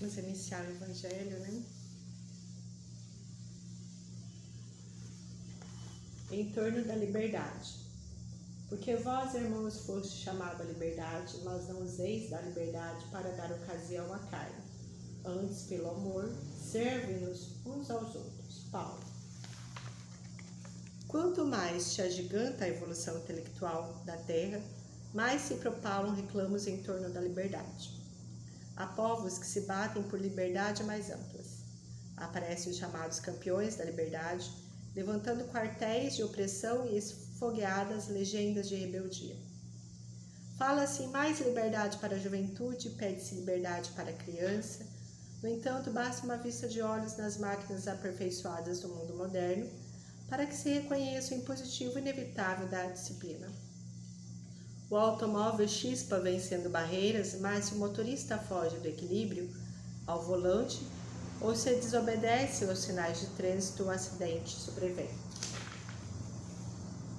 Vamos iniciar o Evangelho, né? Em torno da liberdade. Porque vós, irmãos, foste chamados à liberdade, mas não useis da liberdade para dar ocasião à carne. Antes, pelo amor, servem-nos uns aos outros. Paulo. Quanto mais se agiganta a evolução intelectual da Terra, mais se propalam reclamos em torno da liberdade. Há povos que se batem por liberdade mais amplas. Aparecem os chamados campeões da liberdade, levantando quartéis de opressão e esfogueadas legendas de rebeldia. Fala-se em mais liberdade para a juventude, pede-se liberdade para a criança. No entanto, basta uma vista de olhos nas máquinas aperfeiçoadas do mundo moderno para que se reconheça o impositivo inevitável da disciplina. O automóvel chispa vencendo barreiras, mas se o motorista foge do equilíbrio ao volante ou se desobedece aos sinais de trânsito, o acidente sobrevém.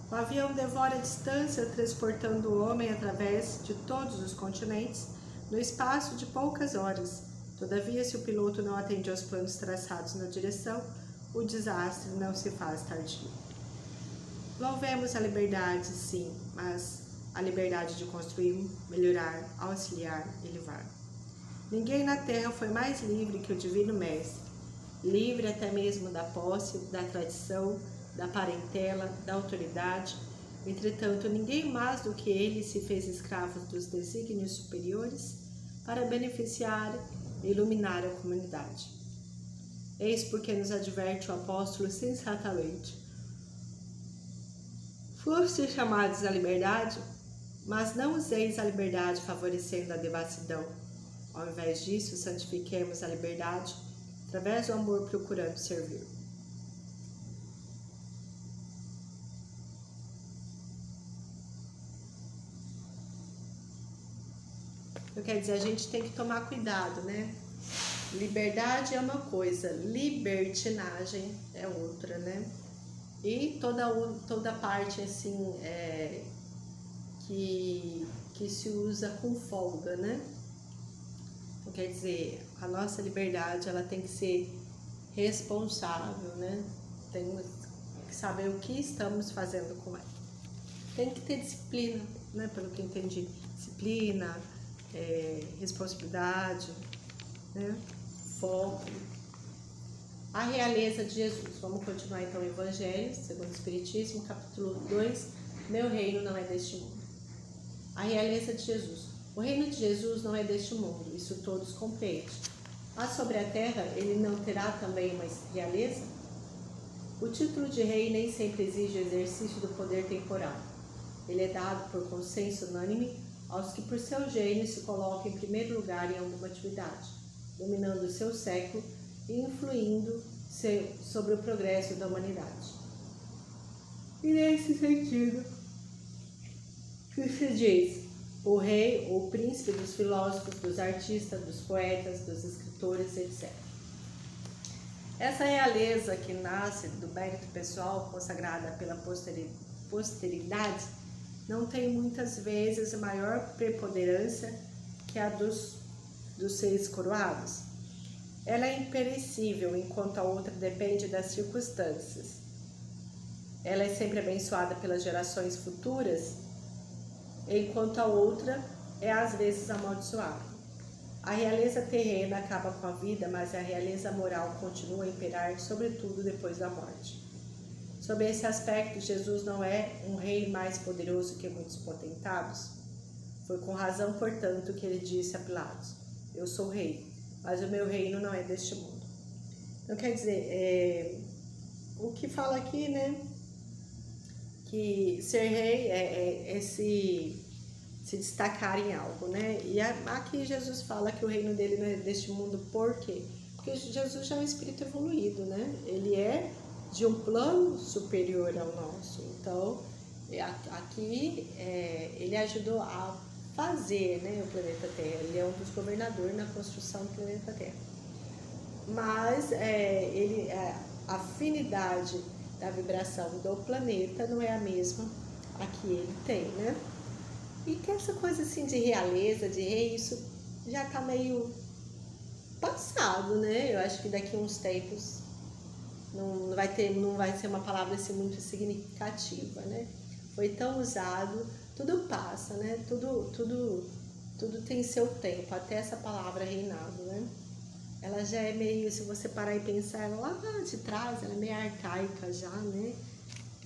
O avião devora a distância, transportando o homem através de todos os continentes no espaço de poucas horas. Todavia, se o piloto não atende aos planos traçados na direção, o desastre não se faz tardio. Louvemos a liberdade, sim, mas a liberdade de construir, melhorar, auxiliar e levar. Ninguém na Terra foi mais livre que o Divino Mestre, livre até mesmo da posse, da tradição, da parentela, da autoridade. Entretanto, ninguém mais do que ele se fez escravo dos desígnios superiores para beneficiar e iluminar a comunidade. Eis porque nos adverte o apóstolo sensatamente. Fostes chamados à liberdade, mas não useis a liberdade favorecendo a devassidão. Ao invés disso, santifiquemos a liberdade através do amor procurando servir. Então, quer dizer, a gente tem que tomar cuidado, né? Liberdade é uma coisa, libertinagem é outra, né? E toda parte assim que se usa com folga, né? Então, quer dizer, a nossa liberdade ela tem que ser responsável, né? Temos que saber o que estamos fazendo com ela. Tem que ter disciplina, né? Pelo que eu entendi, disciplina, responsabilidade, né? Foco. A realeza de Jesus. Vamos continuar então o Evangelho, segundo o Espiritismo, capítulo 2. Meu reino não é deste mundo. A realeza de Jesus. O reino de Jesus não é deste mundo, isso todos compreendem. Mas sobre a terra, ele não terá também uma realeza? O título de rei nem sempre exige o exercício do poder temporal. Ele é dado por consenso unânime aos que por seu gênio se colocam em primeiro lugar em alguma atividade, dominando o seu século e influindo sobre o progresso da humanidade. E nesse sentido, que se diz o rei ou príncipe dos filósofos, dos artistas, dos poetas, dos escritores, etc. Essa realeza que nasce do mérito pessoal consagrada pela posteridade não tem muitas vezes maior preponderância que a dos seres coroados. Ela é imperecível, enquanto a outra depende das circunstâncias. Ela é sempre abençoada pelas gerações futuras, enquanto a outra é às vezes amaldiçoada. A realeza terrena acaba com a vida, mas a realeza moral continua a imperar, sobretudo depois da morte. Sob esse aspecto, Jesus não é um rei mais poderoso que muitos potentados? Foi com razão, portanto, que ele disse a Pilatos: eu sou rei, mas o meu reino não é deste mundo. Então, quer dizer, o que fala aqui, né? Que ser rei é se destacar em algo, né? E aqui Jesus fala que o reino dele não é deste mundo, por quê? Porque Jesus já é um espírito evoluído, né? Ele é de um plano superior ao nosso. Então, aqui ele ajudou a fazer, né, o planeta Terra. Ele é um dos governadores na construção do planeta Terra. Mas a afinidade da vibração do planeta não é a mesma a que ele tem, né? E que essa coisa assim de realeza, de rei, isso já tá meio usado, né? Eu acho que daqui a uns tempos não vai ser uma palavra assim muito significativa, né? Foi tão usado, tudo passa, né? Tudo tem seu tempo, até essa palavra reinado, né? Ela já é meio, se você parar e pensar, ela lá de trás, ela é meio arcaica já, né?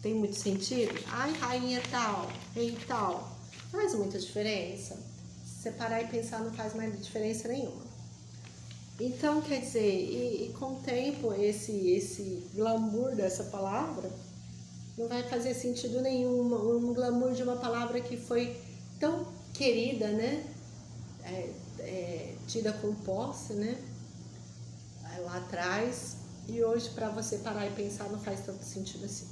Tem muito sentido? Ai, rainha tal, rei tal, faz muita diferença. Se você parar e pensar, não faz mais diferença nenhuma. Então, quer dizer, e com o tempo, esse glamour dessa palavra não vai fazer sentido nenhum, um glamour de uma palavra que foi tão querida, né? Tida com posse, né? Lá atrás, e hoje para você parar e pensar não faz tanto sentido assim.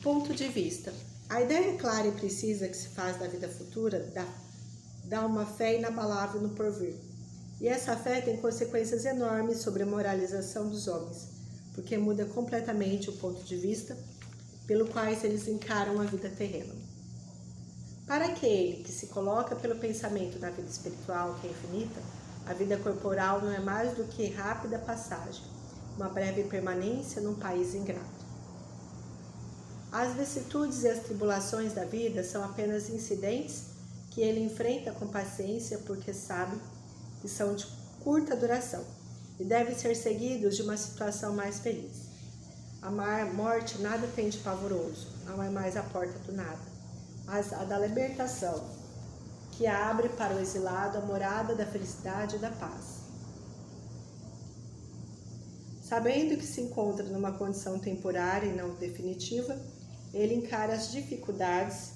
Ponto de vista. A ideia clara e precisa que se faz da vida futura dá uma fé inabalável no porvir. E essa fé tem consequências enormes sobre a moralização dos homens, porque muda completamente o ponto de vista pelo qual eles encaram a vida terrena. Para aquele que se coloca pelo pensamento na vida espiritual, que é infinita, a vida corporal não é mais do que rápida passagem, uma breve permanência num país ingrato. As vicissitudes e as tribulações da vida são apenas incidentes que ele enfrenta com paciência porque sabe que são de curta duração e devem ser seguidos de uma situação mais feliz. A morte nada tem de pavoroso, não é mais a porta do nada, mas a da libertação, que abre para o exilado a morada da felicidade e da paz. Sabendo que se encontra numa condição temporária e não definitiva, ele encara as dificuldades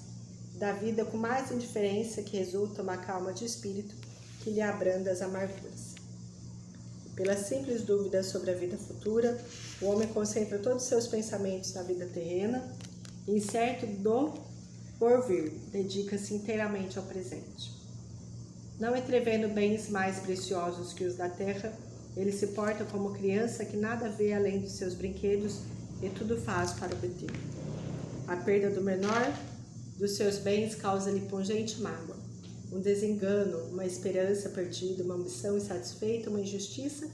da vida com mais indiferença, que resulta uma calma de espírito que lhe abranda as amarguras. Pela simples dúvida sobre a vida futura, o homem concentra todos os seus pensamentos na vida terrena e, incerto do porvir, dedica-se inteiramente ao presente. Não entrevendo bens mais preciosos que os da terra, ele se porta como criança que nada vê além dos seus brinquedos e tudo faz para obter. A perda do menor dos seus bens causa-lhe pungente mágoa, um desengano, uma esperança perdida, uma ambição insatisfeita, uma injustiça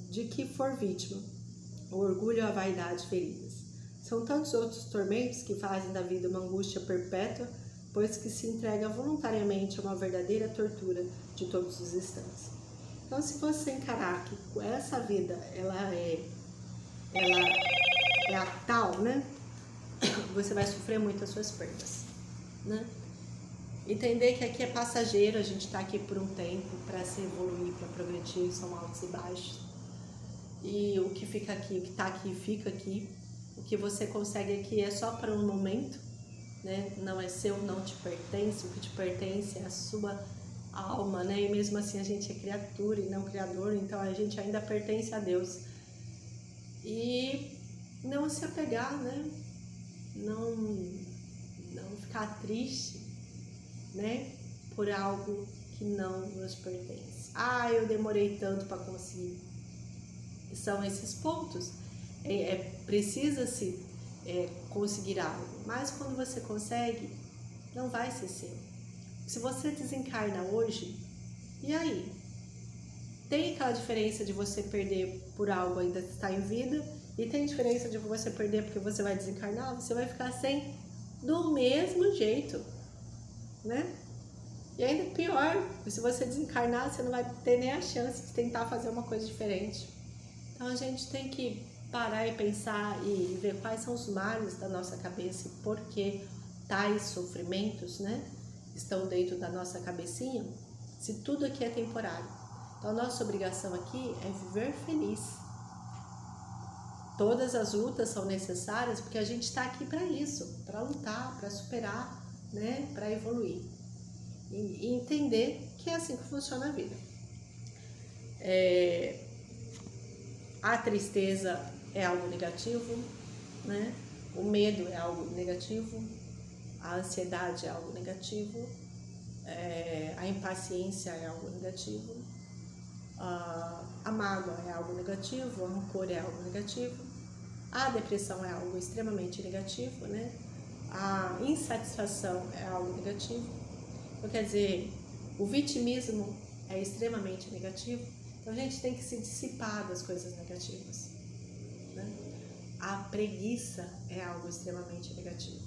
de que for vítima, o orgulho e a vaidade feridas. São tantos outros tormentos que fazem da vida uma angústia perpétua, pois que se entrega voluntariamente a uma verdadeira tortura de todos os instantes. Então, se você encarar que essa vida ela é a tal, né? Você vai sofrer muito as suas perdas, né? Entender que aqui é passageiro, a gente está aqui por um tempo para se evoluir, para progredir, são altos e baixos. E o que fica aqui, o que está aqui, fica aqui. O que você consegue aqui é só para um momento, né? Não é seu, não te pertence. O que te pertence é a sua alma, né? E mesmo assim a gente é criatura e não criador, então a gente ainda pertence a Deus. E não se apegar, né? Não ficar triste, né? Por algo que não nos pertence. Ah, eu demorei tanto para conseguir. São esses pontos. Precisa-se conseguir algo, mas quando você consegue, não vai ser seu. Se você desencarna hoje, e aí? Tem aquela diferença de você perder por algo ainda estar em vida, e tem diferença de você perder porque você vai desencarnar, você vai ficar sem do mesmo jeito, né? E ainda pior, se você desencarnar, você não vai ter nem a chance de tentar fazer uma coisa diferente. Então a gente tem que parar e pensar e ver quais são os males da nossa cabeça e por que tais sofrimentos, né, estão dentro da nossa cabecinha, se tudo aqui é temporário. Então a nossa obrigação aqui é viver feliz. Todas as lutas são necessárias porque a gente está aqui para isso, para lutar, para superar, né, para evoluir. E entender que é assim que funciona a vida. A tristeza é algo negativo, né? O medo é algo negativo, a ansiedade é algo negativo, a impaciência é algo negativo, a mágoa é algo negativo, o rancor é algo negativo, a depressão é algo extremamente negativo, né? A insatisfação é algo negativo. Então, quer dizer, o vitimismo é extremamente negativo. Então a gente tem que se dissipar das coisas negativas, né? A preguiça é algo extremamente negativo.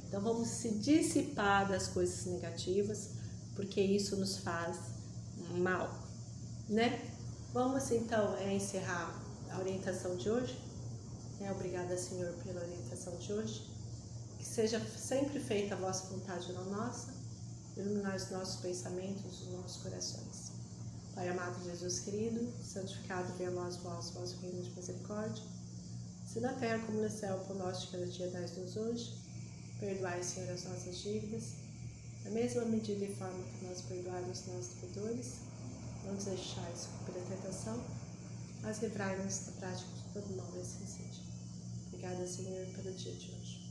Então vamos se dissipar das coisas negativas, porque isso nos faz mal, né? Vamos então encerrar a orientação de hoje. Obrigada, Senhor, pela orientação de hoje. Que seja sempre feita a vossa vontade, não nossa, iluminar os nossos pensamentos, os nossos corações. Pai amado, Jesus querido, santificado venha a nós vosso reino de misericórdia. Se na terra como no céu, o pão nosso de cada dia dai-nos hoje. Perdoai, Senhor, as nossas dívidas, na mesma medida e forma que nós perdoarmos nossos devedores. Não nos deixais pela tentação, mas livrai-nos da prática de todo mal e seja. Obrigada, Senhor, pelo dia de hoje.